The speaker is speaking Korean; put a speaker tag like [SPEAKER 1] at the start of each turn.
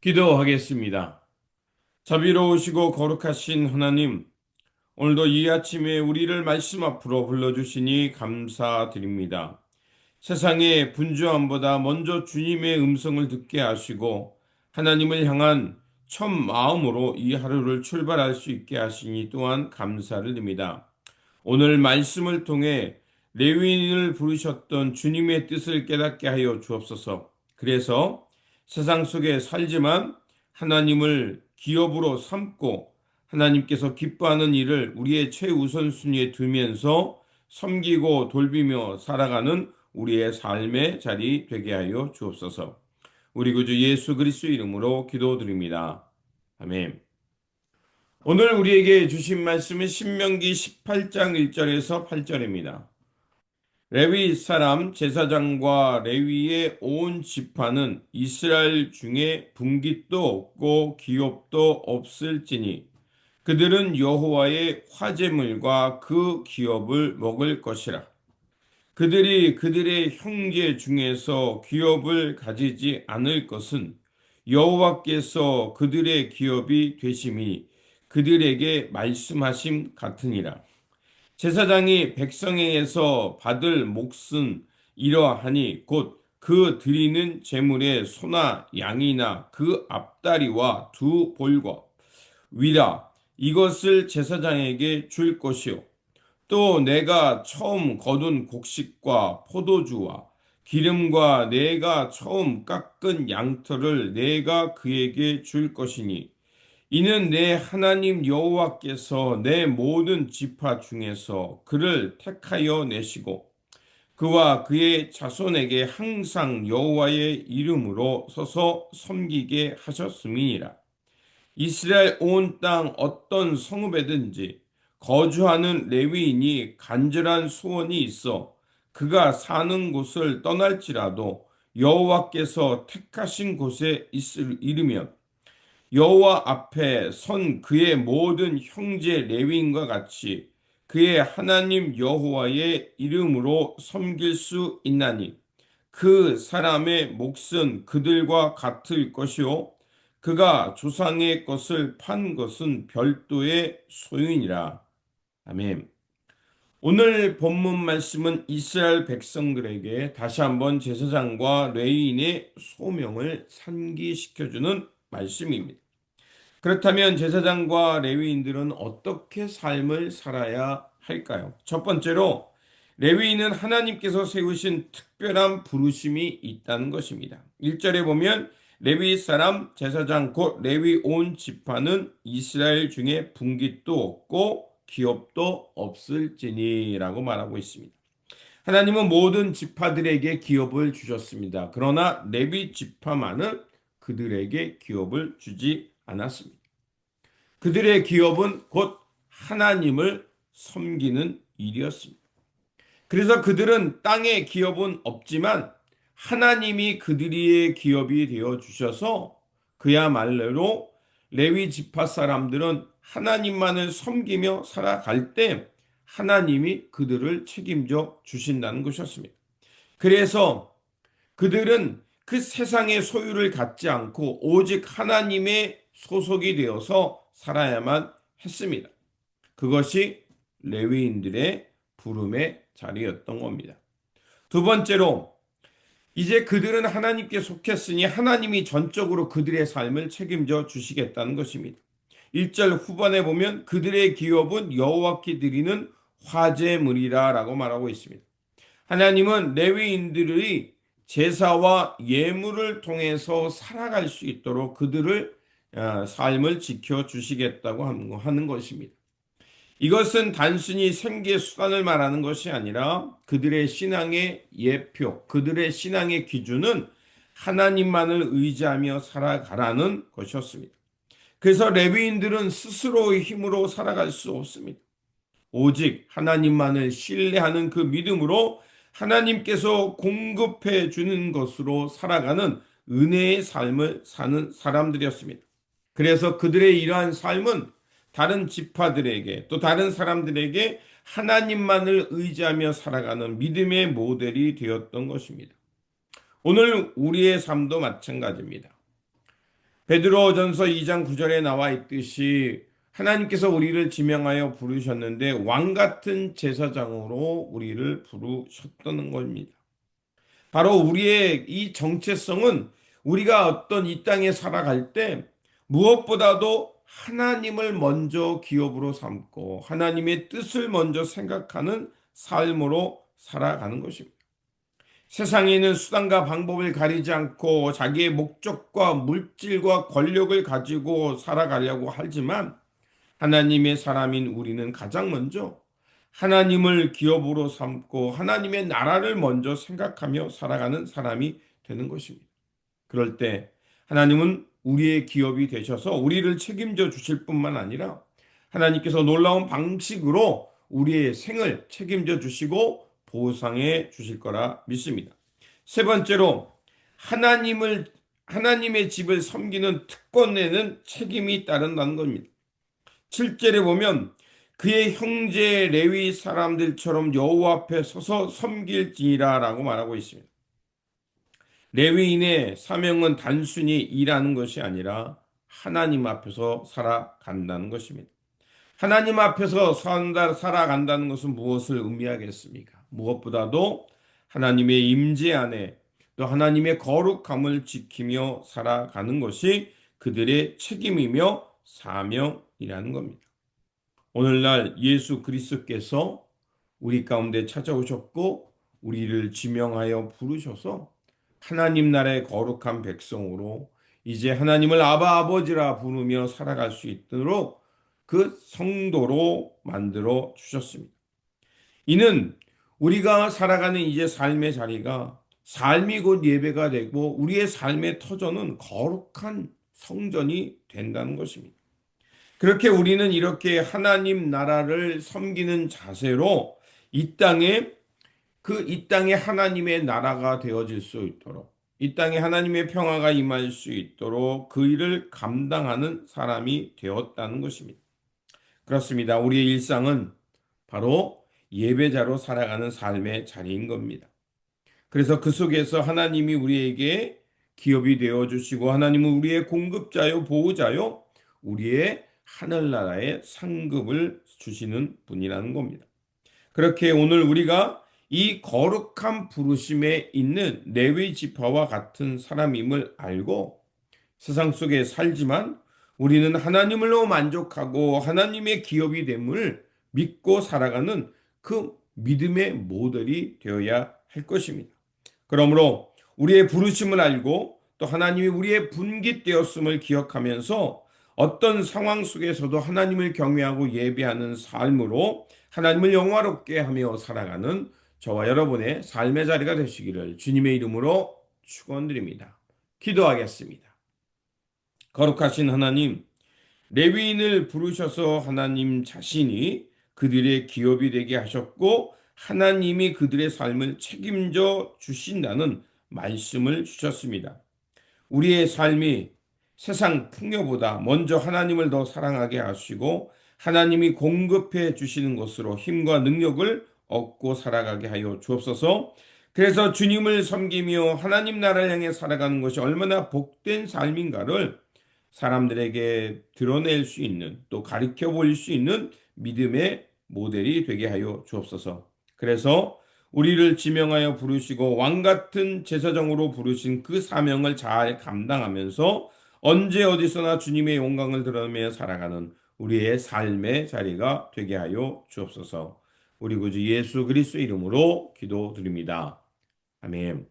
[SPEAKER 1] 기도하겠습니다. 자비로우시고 거룩하신 하나님, 오늘도 이 아침에 우리를 말씀 앞으로 불러주시니 감사드립니다. 세상의 분주함보다 먼저 주님의 음성을 듣게 하시고 하나님을 향한 첫 마음으로 이 하루를 출발할 수 있게 하시니 또한 감사를 드립니다. 오늘 말씀을 통해 레위인을 부르셨던 주님의 뜻을 깨닫게 하여 주옵소서. 그래서 세상 속에 살지만 하나님을 기업으로 삼고 하나님께서 기뻐하는 일을 우리의 최우선순위에 두면서 섬기고 돌비며 살아가는 우리의 삶의 자리 되게 하여 주옵소서. 우리 구주 예수 그리스도 이름으로 기도드립니다. 아멘. 오늘 우리에게 주신 말씀은 신명기 18장 1절에서 8절입니다. 레위 사람 제사장과 레위의 온 지파는 이스라엘 중에 분깃도 없고 기업도 없을지니 그들은 여호와의 화제물과 그 기업을 먹을 것이라. 그들이 그들의 형제 중에서 기업을 가지지 않을 것은 여호와께서 그들의 기업이 되심이 그들에게 말씀하심 같으니라. 제사장이 백성에게서 받을 몫은 이러하니 곧 그 드리는 제물의 소나 양이나 그 앞다리와 두 볼과 위라 이것을 제사장에게 줄 것이요 또 내가 처음 거둔 곡식과 포도주와 기름과 내가 처음 깎은 양털을 내가 그에게 줄 것이니 이는 내 하나님 여호와께서 내 모든 지파 중에서 그를 택하여 내시고 그와 그의 자손에게 항상 여호와의 이름으로 서서 섬기게 하셨음이니라. 이스라엘 온 땅 어떤 성읍에든지 거주하는 레위인이 간절한 소원이 있어 그가 사는 곳을 떠날지라도 여호와께서 택하신 곳에 이르면 여호와 앞에 선 그의 모든 형제 레위인과 같이 그의 하나님 여호와의 이름으로 섬길 수 있나니 그 사람의 몫은 그들과 같을 것이요 그가 조상의 것을 판 것은 별도의 소유니라. 아멘. 오늘 본문 말씀은 이스라엘 백성들에게 다시 한번 제사장과 레위인의 소명을 상기시켜주는 말씀입니다. 그렇다면 제사장과 레위인들은 어떻게 삶을 살아야 할까요? 첫 번째로 레위인은 하나님께서 세우신 특별한 부르심이 있다는 것입니다. 1절에 보면 레위 사람 제사장 곧 레위 온 지파는 이스라엘 중에 분깃도 없고 기업도 없을지니라고 말하고 있습니다. 하나님은 모든 지파들에게 기업을 주셨습니다. 그러나 레위 지파만은 그들에게 기업을 주지 않았습니다. 그들의 기업은 곧 하나님을 섬기는 일이었습니다. 그래서 그들은 땅의 기업은 없지만 하나님이 그들의 기업이 되어 주셔서 그야말로 레위 지파 사람들은 하나님만을 섬기며 살아갈 때 하나님이 그들을 책임져 주신다는 것이었습니다. 그래서 그들은 그 세상의 소유를 갖지 않고 오직 하나님의 소속이 되어서 살아야만 했습니다. 그것이 레위인들의 부름의 자리였던 겁니다. 두 번째로 이제 그들은 하나님께 속했으니 하나님이 전적으로 그들의 삶을 책임져 주시겠다는 것입니다. 1절 후반에 보면 그들의 기업은 여호와께 드리는 화제물이라라고 말하고 있습니다. 하나님은 레위인들의 제사와 예물을 통해서 살아갈 수 있도록 그들을 삶을 지켜 주시겠다고 하는 것입니다. 이것은 단순히 생계 수단을 말하는 것이 아니라 그들의 신앙의 예표, 그들의 신앙의 기준은 하나님만을 의지하며 살아가라는 것이었습니다. 그래서 레위인들은 스스로의 힘으로 살아갈 수 없습니다. 오직 하나님만을 신뢰하는 그 믿음으로 하나님께서 공급해 주는 것으로 살아가는 은혜의 삶을 사는 사람들이었습니다. 그래서 그들의 이러한 삶은 다른 지파들에게 또 다른 사람들에게 하나님만을 의지하며 살아가는 믿음의 모델이 되었던 것입니다. 오늘 우리의 삶도 마찬가지입니다. 베드로전서 2장 9절에 나와 있듯이 하나님께서 우리를 지명하여 부르셨는데 왕 같은 제사장으로 우리를 부르셨다는 겁니다. 바로 우리의 이 정체성은 우리가 어떤 이 땅에 살아갈 때 무엇보다도 하나님을 먼저 기업으로 삼고 하나님의 뜻을 먼저 생각하는 삶으로 살아가는 것입니다. 세상에는 수단과 방법을 가리지 않고 자기의 목적과 물질과 권력을 가지고 살아가려고 하지만 하나님의 사람인 우리는 가장 먼저 하나님을 기업으로 삼고 하나님의 나라를 먼저 생각하며 살아가는 사람이 되는 것입니다. 그럴 때 하나님은 우리의 기업이 되셔서 우리를 책임져 주실 뿐만 아니라 하나님께서 놀라운 방식으로 우리의 생을 책임져 주시고 보상해 주실 거라 믿습니다. 세 번째로 하나님의 집을 섬기는 특권에는 책임이 따른다는 겁니다. 7절에 보면 그의 형제 레위 사람들처럼 여호와 앞에 서서 섬길지니라라고 말하고 있습니다. 레위인의 사명은 단순히 일하는 것이 아니라 하나님 앞에서 살아간다는 것입니다. 하나님 앞에서 살아간다는 것은 무엇을 의미하겠습니까? 무엇보다도 하나님의 임재 안에 또 하나님의 거룩함을 지키며 살아가는 것이 그들의 책임이며 사명이라는 겁니다. 오늘날 예수 그리스도께서 우리 가운데 찾아오셨고 우리를 지명하여 부르셔서 하나님 나라의 거룩한 백성으로 이제 하나님을 아바 아버지라 부르며 살아갈 수 있도록 그 성도로 만들어 주셨습니다. 이는 우리가 살아가는 이제 삶의 자리가 삶이 곧 예배가 되고 우리의 삶의 터전은 거룩한 성전이 된다는 것입니다. 그렇게 우리는 이렇게 하나님 나라를 섬기는 자세로 이 땅에 하나님의 나라가 되어질 수 있도록 이 땅에 하나님의 평화가 임할 수 있도록 그 일을 감당하는 사람이 되었다는 것입니다. 그렇습니다. 우리의 일상은 바로 예배자로 살아가는 삶의 자리인 겁니다. 그래서 그 속에서 하나님이 우리에게 기업이 되어 주시고 하나님은 우리의 공급자요 보호자요 우리의 하늘나라의 상급을 주시는 분이라는 겁니다. 그렇게 오늘 우리가 이 거룩한 부르심에 있는 레위 지파와 같은 사람임을 알고 세상 속에 살지만 우리는 하나님을로 만족하고 하나님의 기업이 됨을 믿고 살아가는 그 믿음의 모델이 되어야 할 것입니다. 그러므로 우리의 부르심을 알고 또 하나님이 우리의 분깃되었음을 기억하면서 어떤 상황 속에서도 하나님을 경외하고 예배하는 삶으로 하나님을 영화롭게 하며 살아가는 저와 여러분의 삶의 자리가 되시기를 주님의 이름으로 축원드립니다. 기도하겠습니다. 거룩하신 하나님, 레위인을 부르셔서 하나님 자신이 그들의 기업이 되게 하셨고 하나님이 그들의 삶을 책임져 주신다는 말씀을 주셨습니다. 우리의 삶이 세상 풍요보다 먼저 하나님을 더 사랑하게 하시고 하나님이 공급해 주시는 것으로 힘과 능력을 얻고 살아가게 하여 주옵소서. 그래서 주님을 섬기며 하나님 나라를 향해 살아가는 것이 얼마나 복된 삶인가를 사람들에게 드러낼 수 있는 또 가르쳐 보일 수 있는 믿음의 모델이 되게 하여 주옵소서. 그래서 우리를 지명하여 부르시고 왕 같은 제사장으로 부르신 그 사명을 잘 감당하면서 언제 어디서나 주님의 영광을 드러내며 살아가는 우리의 삶의 자리가 되게 하여 주옵소서. 우리 구주 예수 그리스도 이름으로 기도드립니다. 아멘.